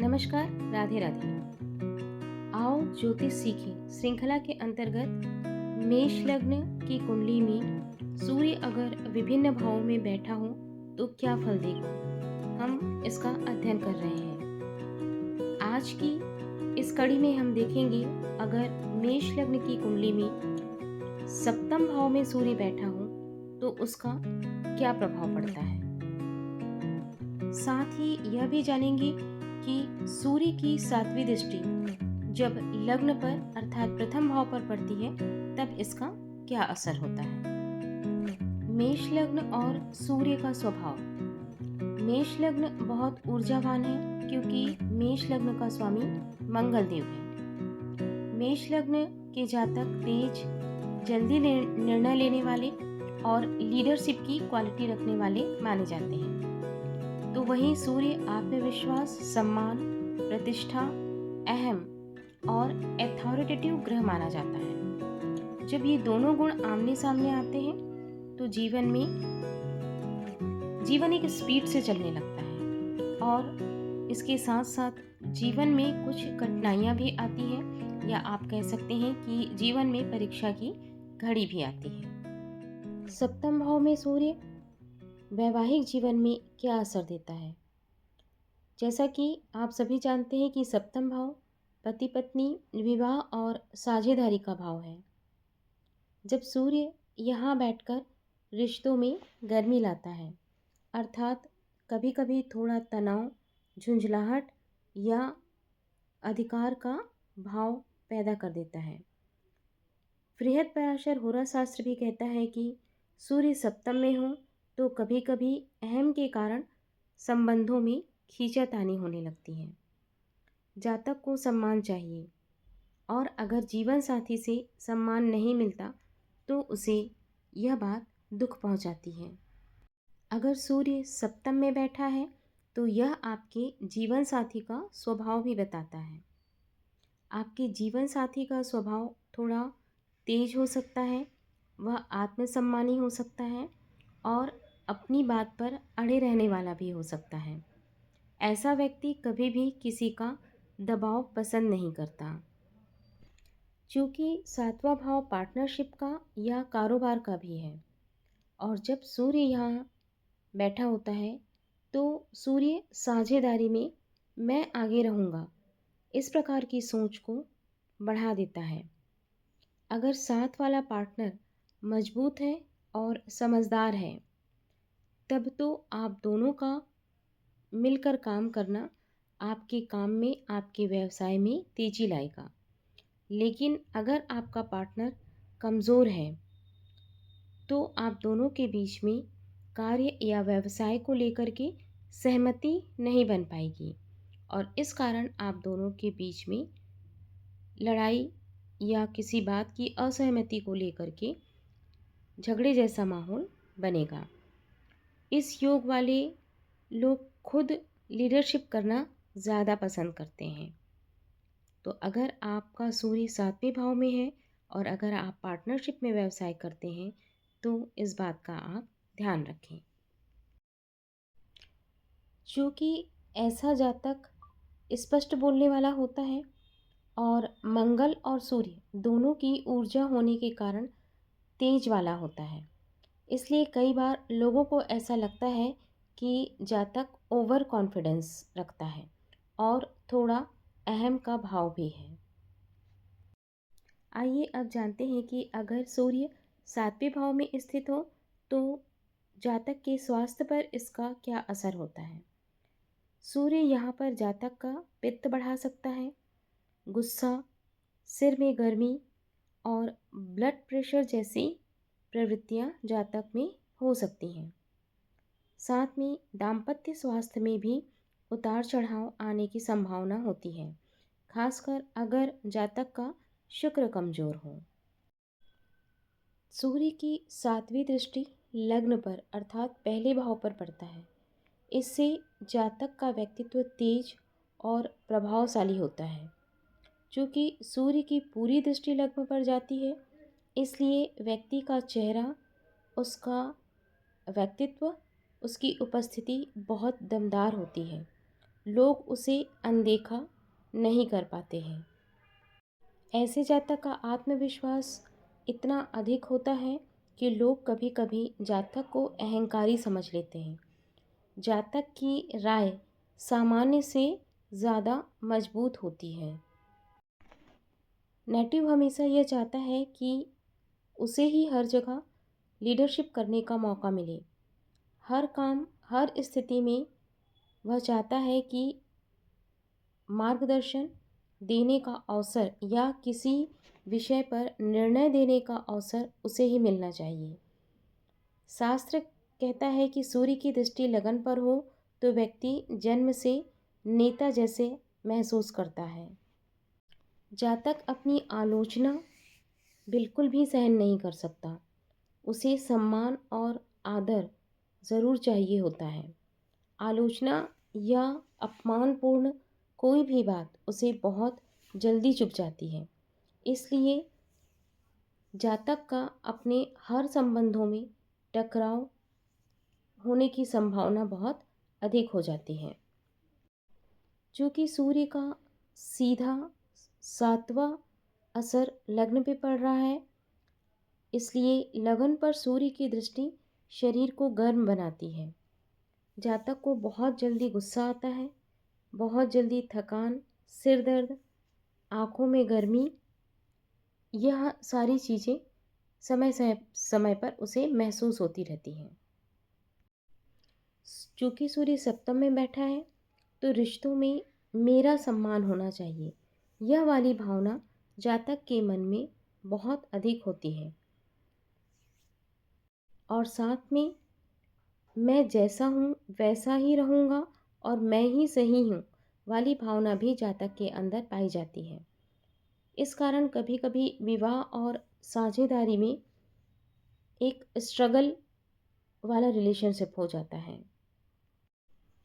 नमस्कार, राधे राधे। आओ ज्योतिष सीखें श्रृंखला के अंतर्गत मेष लग्न की कुंडली में सूर्य अगर विभिन्न भावों में बैठा हो तो क्या फल देगा, हम इसका अध्ययन कर रहे हैं। आज की इस कड़ी में हम देखेंगे अगर मेष लग्न की कुंडली में सप्तम भाव में सूर्य बैठा हो तो उसका क्या प्रभाव पड़ता है। साथ ही यह भी जानेंगे कि सूर्य की सातवीं दृष्टि जब लग्न पर अर्थात प्रथम भाव पर पड़ती है तब इसका क्या असर होता है। मेष लग्न और सूर्य का स्वभाव। मेष लग्न बहुत ऊर्जावान है क्योंकि मेष लग्न का स्वामी मंगल देव है। मेष लग्न के जातक तेज, जल्दी निर्णय लेने वाले और लीडरशिप की क्वालिटी रखने वाले माने जाते हैं। तो वहीं सूर्य आत्मविश्वास, सम्मान, प्रतिष्ठा, अहम और अथॉरिटेटिव ग्रह माना जाता है। जब ये दोनों गुण आमने सामने आते हैं तो जीवन एक स्पीड से चलने लगता है और इसके साथ साथ जीवन में कुछ कठिनाइयाँ भी आती हैं, या आप कह सकते हैं कि जीवन में परीक्षा की घड़ी भी आती है। सप्तम भाव में सूर्य वैवाहिक जीवन में क्या असर देता है। जैसा कि आप सभी जानते हैं कि सप्तम भाव पति पत्नी, विवाह और साझेदारी का भाव है। जब सूर्य यहाँ बैठकर रिश्तों में गर्मी लाता है, अर्थात कभी कभी थोड़ा तनाव, झुंझलाहट या अधिकार का भाव पैदा कर देता है। बृहद पराशर होरा शास्त्र भी कहता है कि सूर्य सप्तम में हो तो कभी कभी अहम के कारण संबंधों में खींचातानी होने लगती है। जातक को सम्मान चाहिए और अगर जीवन साथी से सम्मान नहीं मिलता तो उसे यह बात दुख पहुंचाती है। अगर सूर्य सप्तम में बैठा है तो यह आपके जीवन साथी का स्वभाव भी बताता है। आपके जीवन साथी का स्वभाव थोड़ा तेज हो सकता है, वह आत्मसम्मानी हो सकता है और अपनी बात पर अड़े रहने वाला भी हो सकता है। ऐसा व्यक्ति कभी भी किसी का दबाव पसंद नहीं करता। चूँकि सातवां भाव पार्टनरशिप का या कारोबार का भी है और जब सूर्य यहाँ बैठा होता है तो सूर्य साझेदारी में मैं आगे रहूँगा इस प्रकार की सोच को बढ़ा देता है। अगर साथ वाला पार्टनर मजबूत है और समझदार है तब तो आप दोनों का मिलकर काम करना आपके काम में, आपके व्यवसाय में तेजी लाएगा। लेकिन अगर आपका पार्टनर कमज़ोर है तो आप दोनों के बीच में कार्य या व्यवसाय को लेकर के सहमति नहीं बन पाएगी और इस कारण आप दोनों के बीच में लड़ाई या किसी बात की असहमति को लेकर के झगड़े जैसा माहौल बनेगा। इस योग वाले लोग खुद लीडरशिप करना ज़्यादा पसंद करते हैं। तो अगर आपका सूर्य सातवें भाव में है और अगर आप पार्टनरशिप में व्यवसाय करते हैं तो इस बात का आप ध्यान रखें। चूँकि ऐसा जातक स्पष्ट बोलने वाला होता है और मंगल और सूर्य दोनों की ऊर्जा होने के कारण तेज वाला होता है, इसलिए कई बार लोगों को ऐसा लगता है कि जातक ओवर कॉन्फिडेंस रखता है और थोड़ा अहम का भाव भी है। आइए अब जानते हैं कि अगर सूर्य सातवें भाव में स्थित हो तो जातक के स्वास्थ्य पर इसका क्या असर होता है। सूर्य यहाँ पर जातक का पित्त बढ़ा सकता है, गुस्सा, सिर में गर्मी और ब्लड प्रेशर जैसी प्रवृत्तियाँ जातक में हो सकती हैं। साथ में दाम्पत्य स्वास्थ्य में भी उतार चढ़ाव आने की संभावना होती है, खासकर अगर जातक का शुक्र कमज़ोर हो। सूर्य की सातवीं दृष्टि लग्न पर अर्थात पहले भाव पर पड़ता है। इससे जातक का व्यक्तित्व तेज और प्रभावशाली होता है। चूँकि सूर्य की पूरी दृष्टि लग्न पर जाती है इसलिए व्यक्ति का चेहरा, उसका व्यक्तित्व, उसकी उपस्थिति बहुत दमदार होती है। लोग उसे अनदेखा नहीं कर पाते हैं। ऐसे जातक का आत्मविश्वास इतना अधिक होता है कि लोग कभी-कभी जातक को अहंकारी समझ लेते हैं। जातक की राय सामान्य से ज़्यादा मजबूत होती है। नेटिव हमेशा यह चाहता है कि उसे ही हर जगह लीडरशिप करने का मौका मिले। हर काम, हर स्थिति में वह चाहता है कि मार्गदर्शन देने का अवसर या किसी विषय पर निर्णय देने का अवसर उसे ही मिलना चाहिए। शास्त्र कहता है कि सूर्य की दृष्टि लगन पर हो तो व्यक्ति जन्म से नेता जैसे महसूस करता है। जातक अपनी आलोचना बिल्कुल भी सहन नहीं कर सकता। उसे सम्मान और आदर ज़रूर चाहिए होता है। आलोचना या अपमानपूर्ण कोई भी बात उसे बहुत जल्दी चुभ जाती है। इसलिए जातक का अपने हर संबंधों में टकराव होने की संभावना बहुत अधिक हो जाती है। चूँकि सूर्य का सीधा 7वां असर लग्न पे पड़ रहा है, इसलिए लगन पर सूर्य की दृष्टि शरीर को गर्म बनाती है। जातक को बहुत जल्दी गुस्सा आता है, बहुत जल्दी थकान, सिर दर्द, आँखों में गर्मी, यह सारी चीज़ें समय समय समय पर उसे महसूस होती रहती हैं। चूँकि सूर्य सप्तम में बैठा है, तो रिश्तों में मेरा सम्मान होना चाहिए, यह वाली भावना जातक के मन में बहुत अधिक होती है। और साथ में मैं जैसा हूँ वैसा ही रहूँगा और मैं ही सही हूँ वाली भावना भी जातक के अंदर पाई जाती है। इस कारण कभी-कभी विवाह और साझेदारी में एक स्ट्रगल वाला रिलेशनशिप हो जाता है।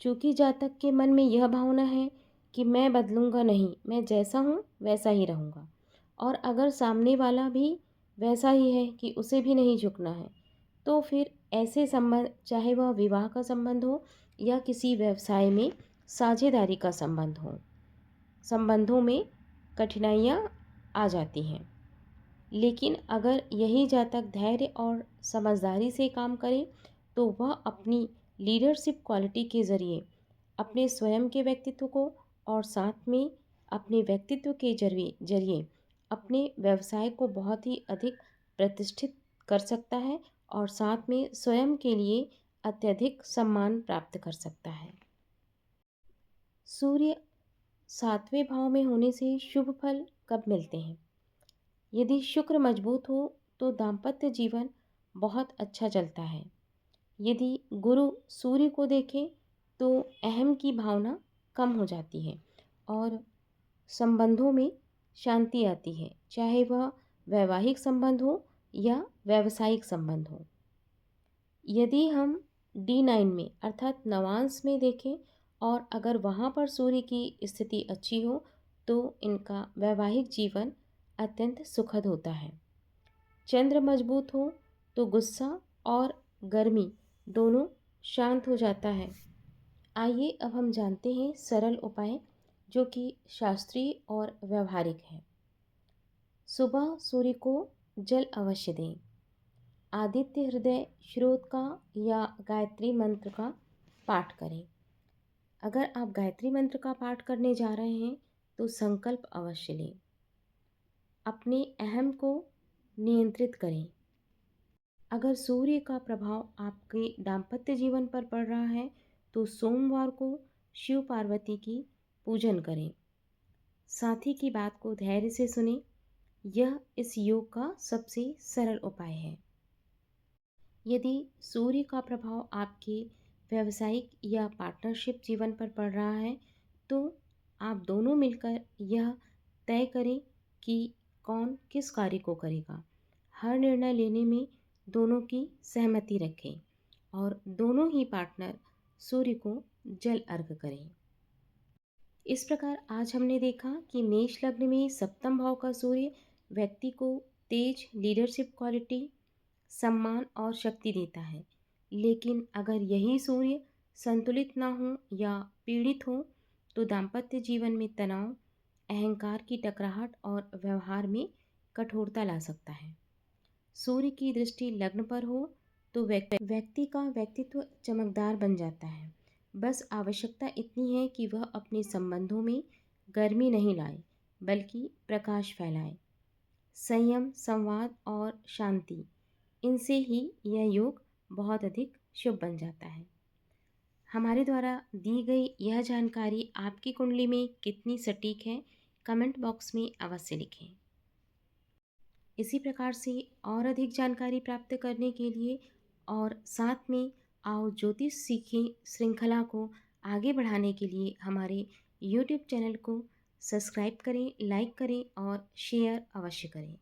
चूँकि जातक के मन में यह भावना है कि मैं बदलूँगा नहीं, मैं जैसा हूँ वैसा ही रहूँगा, और अगर सामने वाला भी वैसा ही है कि उसे भी नहीं झुकना है, तो फिर ऐसे संबंध, चाहे वह विवाह का संबंध हो या किसी व्यवसाय में साझेदारी का संबंध हो, संबंधों में कठिनाइयाँ आ जाती हैं। लेकिन अगर यही जातक धैर्य और समझदारी से काम करे तो वह अपनी लीडरशिप क्वालिटी के ज़रिए अपने स्वयं के व्यक्तित्व को और साथ में अपने व्यक्तित्व के जरिए अपने व्यवसाय को बहुत ही अधिक प्रतिष्ठित कर सकता है और साथ में स्वयं के लिए अत्यधिक सम्मान प्राप्त कर सकता है। सूर्य 7वें भाव में होने से शुभ फल कब मिलते हैं? यदि शुक्र मजबूत हो तो दाम्पत्य जीवन बहुत अच्छा चलता है। यदि गुरु सूर्य को देखे तो अहम की भावना कम हो जाती है और संबंधों में शांति आती है, चाहे वह वैवाहिक संबंध हो या व्यावसायिक संबंध हो। यदि हम D9 में अर्थात नवांश में देखें और अगर वहाँ पर सूर्य की स्थिति अच्छी हो तो इनका वैवाहिक जीवन अत्यंत सुखद होता है। चंद्र मजबूत हो तो गुस्सा और गर्मी दोनों शांत हो जाता है। आइए अब हम जानते हैं सरल उपाय जो कि शास्त्रीय और व्यवहारिक हैं। सुबह सूर्य को जल अवश्य दें। आदित्य हृदय स्रोत का या गायत्री मंत्र का पाठ करें। अगर आप गायत्री मंत्र का पाठ करने जा रहे हैं तो संकल्प अवश्य लें। अपने अहम को नियंत्रित करें। अगर सूर्य का प्रभाव आपके दाम्पत्य जीवन पर पड़ रहा है तो सोमवार को शिव पार्वती की पूजन करें। साथी की बात को धैर्य से सुनें। यह इस योग का सबसे सरल उपाय है। यदि सूर्य का प्रभाव आपके व्यावसायिक या पार्टनरशिप जीवन पर पड़ रहा है तो आप दोनों मिलकर यह तय करें कि कौन किस कार्य को करेगा। हर निर्णय लेने में दोनों की सहमति रखें और दोनों ही पार्टनर सूर्य को जल अर्घ करें। इस प्रकार आज हमने देखा कि मेष लग्न में सप्तम भाव का सूर्य व्यक्ति को तेज लीडरशिप क्वालिटी, सम्मान और शक्ति देता है। लेकिन अगर यही सूर्य संतुलित ना हो या पीड़ित हो तो दाम्पत्य जीवन में तनाव, अहंकार की टकराहट और व्यवहार में कठोरता ला सकता है। सूर्य की दृष्टि लग्न पर हो तो व्यक्ति का व्यक्तित्व चमकदार बन जाता है। बस आवश्यकता इतनी है कि वह अपने संबंधों में गर्मी नहीं लाए, बल्कि प्रकाश फैलाए। संयम, संवाद और शांति, इनसे ही यह योग बहुत अधिक शुभ बन जाता है। हमारे द्वारा दी गई यह जानकारी आपकी कुंडली में कितनी सटीक है, कमेंट बॉक्स में अवश्य लिखें। इसी प्रकार से और अधिक जानकारी प्राप्त करने के लिए और साथ में आओ ज्योतिष सीखें श्रृंखला को आगे बढ़ाने के लिए हमारे YouTube चैनल को सब्सक्राइब करें, लाइक करें और शेयर अवश्य करें।